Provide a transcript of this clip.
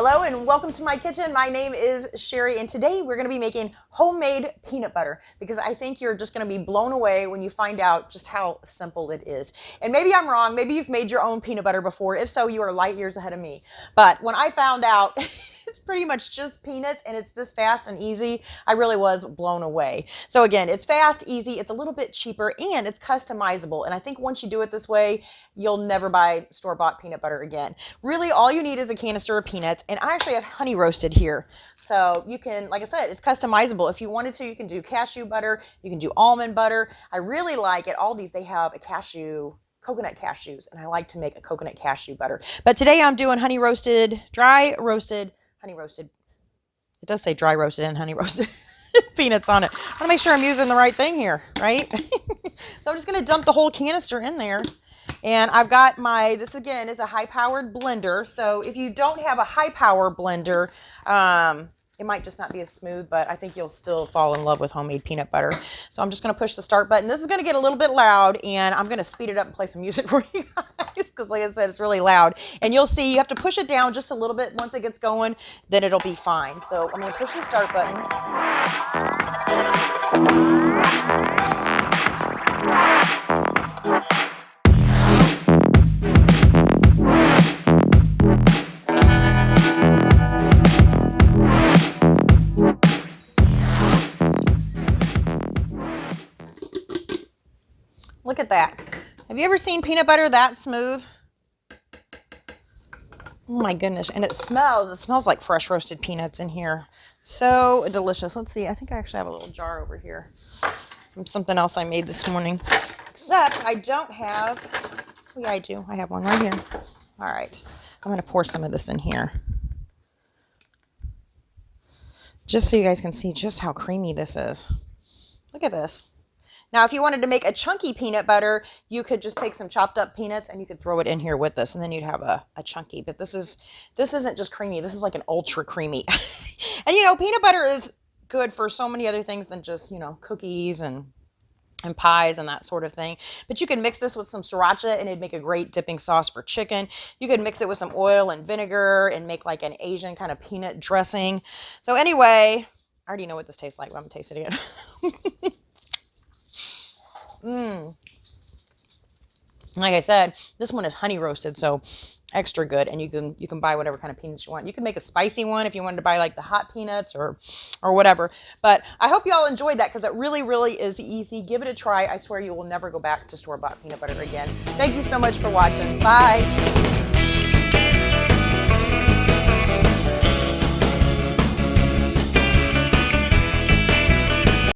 Hello and welcome to my kitchen. My name is Sherry and today we're going to be making homemade peanut butter because I think you're just going to be blown away when you find out just how simple it is. And maybe I'm wrong. Maybe you've made your own peanut butter before. If so, you are light years ahead of me. But when I found out it's pretty much just peanuts and it's this fast and easy, I really was blown away. So again, it's fast, easy, it's a little bit cheaper, and it's customizable. And I think once you do it this way, you'll never buy store-bought peanut butter again. Really, all you need is a canister of peanuts, and I actually have honey roasted here. So you can, like I said, it's customizable. If you wanted to, you can do cashew butter, you can do almond butter. I really like at Aldi's, they have a coconut cashews, and I like to make a coconut cashew butter. But today I'm doing honey roasted, dry roasted, honey roasted. It does say dry roasted and honey roasted peanuts on it. I want to make sure I'm using the right thing here, right? So I'm just going to dump the whole canister in there. And I've got this again is a high-powered blender. So if you don't have a high-power blender, it might just not be as smooth, but I think you'll still fall in love with homemade peanut butter. So I'm just going to push the start button. This is going to get a little bit loud, and I'm going to speed it up and play some music for you guys because, like I said, it's really loud. And you'll see you have to push it down just a little bit. Once it gets going, then it'll be fine. So I'm going to push the start button. Look at that. Have you ever seen peanut butter that smooth? Oh my goodness. And it smells like fresh roasted peanuts in here. So delicious. Let's see. I think I actually have a little jar over here from something else I made this morning. Except I don't have, oh yeah, I do. I have one right here. All right. I'm going to pour some of this in here, just so you guys can see just how creamy this is. Look at this. Now, if you wanted to make a chunky peanut butter, you could just take some chopped up peanuts and you could throw it in here with this, and then you'd have a chunky. But this isn't just creamy. This is like an ultra creamy. And you know, peanut butter is good for so many other things than just, you know, cookies and pies and that sort of thing. But you can mix this with some sriracha and it'd make a great dipping sauce for chicken. You could mix it with some oil and vinegar and make like an Asian kind of peanut dressing. So anyway, I already know what this tastes like, but I'm gonna taste it again. Like I said, this one is honey roasted, so extra good. And you can buy whatever kind of peanuts you want. You can make a spicy one if you wanted to buy like the hot peanuts or whatever. But I hope you all enjoyed that because it really, really is easy. Give it a try. I swear you will never go back to store-bought peanut butter again. Thank you so much for watching. Bye.